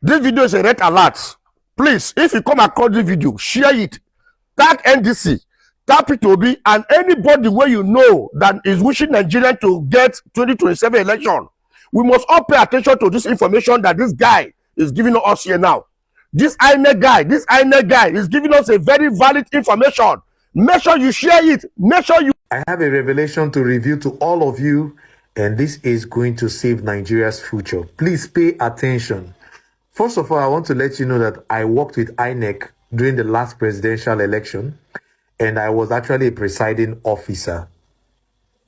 This video is a red alert. Please, if you come across this video, share it. Tag NDC, tag P2B, and anybody where you know that is wishing Nigeria to get 2027 election. We must all pay attention to this information that this guy is giving us here now. This INEC guy is giving us a very valid information. Make sure you share it. Make sure you... I have a revelation to reveal to all of you, and this is going to save Nigeria's future. Please pay attention. First of all, I want to let you know that I worked with INEC during the last presidential election, and I was actually a presiding officer.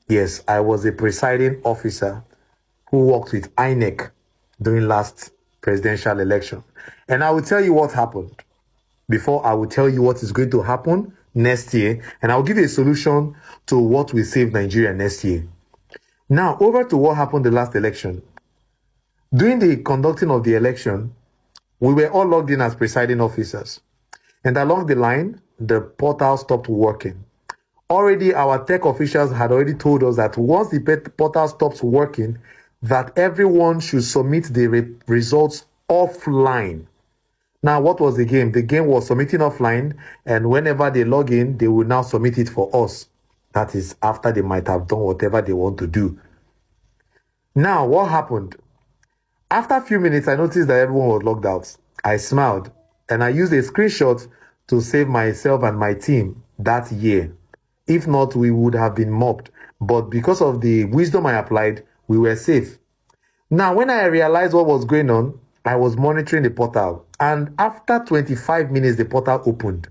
Yes, I was a presiding officer who worked with INEC during last presidential election. And I will tell you what happened before I will tell you what is going to happen next year, and I'll give you a solution to what will save Nigeria next year. Now, over to what happened the last election. During the conducting of the election, we were all logged in as presiding officers. And along the line, the portal stopped working. Already, our tech officials had already told us that once the portal stops working, that everyone should submit the results offline. Now, what was the game? The game was submitting offline, and whenever they log in, they will now submit it for us. That is after they might have done whatever they want to do. Now, what happened? After a few minutes, I noticed that everyone was logged out. I smiled, and I used a screenshot to save myself and my team that year. If not, we would have been mobbed. But because of the wisdom I applied, we were safe. Now, when I realized what was going on, I was monitoring the portal. And after 25 minutes, the portal opened.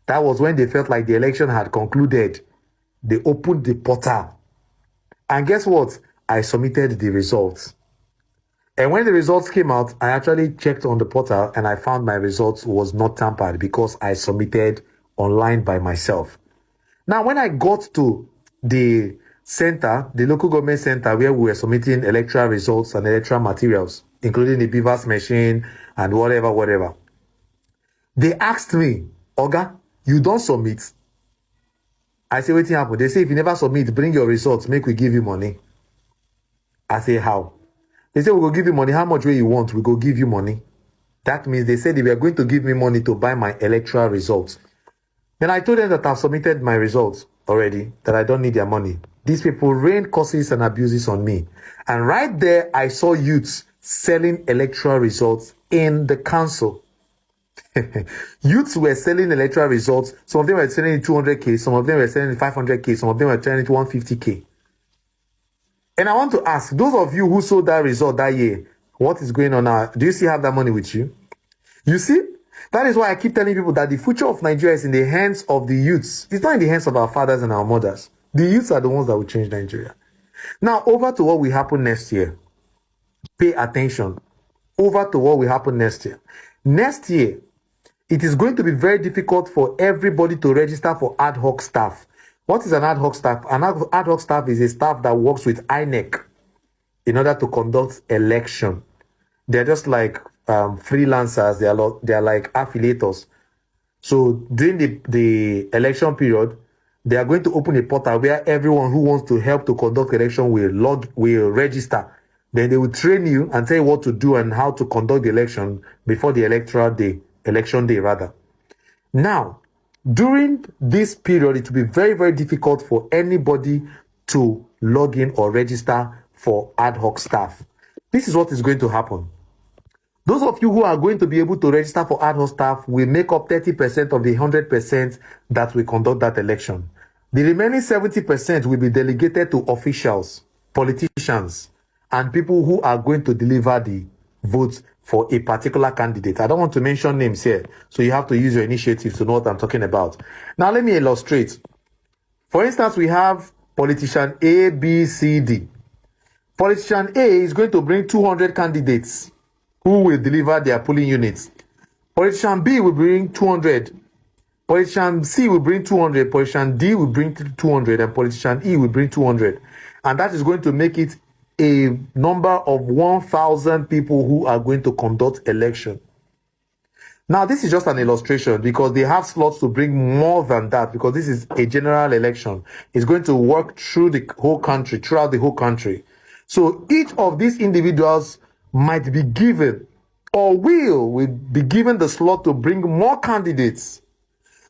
That was when they felt like the election had concluded. They opened the portal. And guess what? I submitted the results. And when the results came out, I actually checked on the portal and I found my results was not tampered because I submitted online by myself. Now, when I got to the center, the local government center where we were submitting electoral results and electoral materials, including the Beavers machine and whatever, they asked me, Oga, you don't submit. I say, waiting happen. They say, if you never submit, bring your results, make we give you money. I say, how? They say, we will give you money. How much way you want? We go give you money. That means they said they were going to give me money to buy my electoral results. Then I told them that I've submitted my results already, that I don't need their money. These people rained curses and abuses on me. And right there, I saw youths selling electoral results in the council. Youths were selling electoral results. Some of them were selling it 200K. Some of them were selling it 500K. Some of them were selling it 150K. And I want to ask, those of you who sold that result that year, what is going on now? Do you still have that money with you? You see, that is why I keep telling people that the future of Nigeria is in the hands of the youths. It's not in the hands of our fathers and our mothers. The youths are the ones that will change Nigeria. Now, over to what will happen next year. Pay attention. Over to what will happen next year. Next year, it is going to be very difficult for everybody to register for ad hoc staff. What is an ad hoc staff? An ad hoc staff is a staff that works with INEC in order to conduct election. They're just like freelancers. They are like affiliators. So during the election period, they are going to open a portal where everyone who wants to help to conduct election will register. Then they will train you and tell you what to do and how to conduct the election before the election day rather. Now, during this period, it will be very, very difficult for anybody to log in or register for ad hoc staff. This is what is going to happen. Those of you who are going to be able to register for ad hoc staff will make up 30% of the 100% that will conduct that election. The remaining 70% will be delegated to officials, politicians, and people who are going to deliver the votes for a particular candidate. I don't want to mention names here, so you have to use your initiative to know what I'm talking about. Now, let me illustrate. For instance, we have politician A, B, C, D. Politician A is going to bring 200 candidates who will deliver their polling units. Politician B will bring 200. Politician C will bring 200. Politician D will bring 200. And politician E will bring 200. And that is going to make it a number of 1,000 people who are going to conduct election. Now, this is just an illustration because they have slots to bring more than that because this is a general election. It's going to work throughout the whole country. So each of these individuals might be given or will be given the slot to bring more candidates.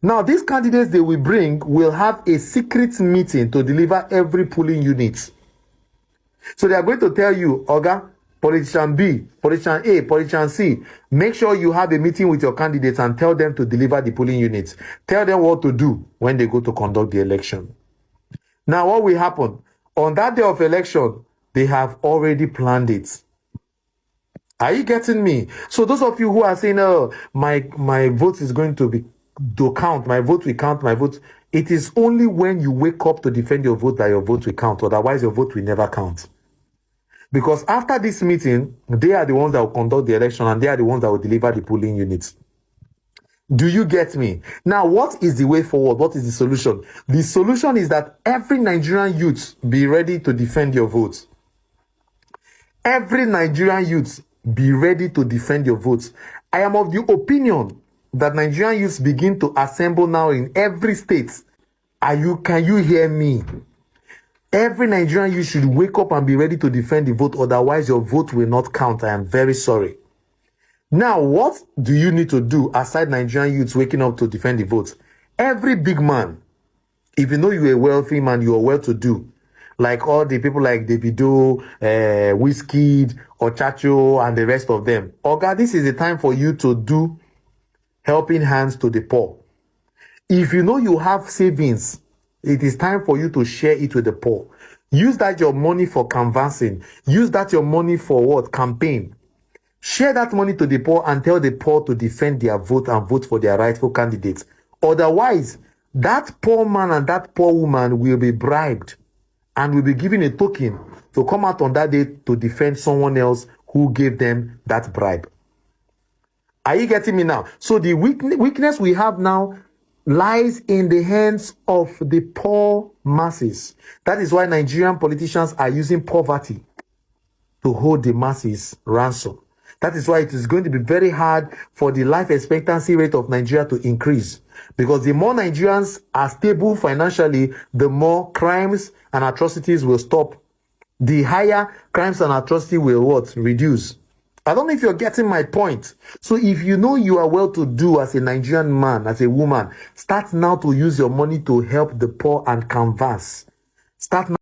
Now, these candidates they will bring will have a secret meeting to deliver every polling unit. So they are going to tell you, Oga, politician B, politician A, politician C, make sure you have a meeting with your candidates and tell them to deliver the polling units. Tell them what to do when they go to conduct the election. Now, what will happen? On that day of election, they have already planned it. Are you getting me? So those of you who are saying, oh, my vote is going to count, my vote will count, my vote. It is only when you wake up to defend your vote that your vote will count. Otherwise, your vote will never count. Because after this meeting, they are the ones that will conduct the election and they are the ones that will deliver the polling units. Do you get me? Now, what is the way forward? What is the solution? The solution is that every Nigerian youth be ready to defend your vote. Every Nigerian youth be ready to defend your votes. I am of the opinion that Nigerian youths begin to assemble now in every state. Can you hear me? Every Nigerian youth should wake up and be ready to defend the vote. Otherwise, your vote will not count. I am very sorry. Now, what do you need to do aside Nigerian youths waking up to defend the vote? Every big man, if you know you're a wealthy man, you are well-to-do, like all the people like Davido, Wizkid, Ochacho, and the rest of them. Oga, this is the time for you to do helping hands to the poor. If you know you have savings, it is time for you to share it with the poor. Use that your money for canvassing. Use that your money for what? Campaign. Share that money to the poor and tell the poor to defend their vote and vote for their rightful candidates. Otherwise, that poor man and that poor woman will be bribed and will be given a token to come out on that day to defend someone else who gave them that bribe. Are you getting me now? So the weakness we have now lies in the hands of the poor masses. That is why Nigerian politicians are using poverty to hold the masses ransom. That is why it is going to be very hard for the life expectancy rate of Nigeria to increase. Because the more Nigerians are stable financially, the more crimes and atrocities will stop. The higher crimes and atrocities will what? Reduce. I don't know if you're getting my point. So if you know you are well-to-do as a Nigerian man, as a woman, start now to use your money to help the poor and canvass. Start now.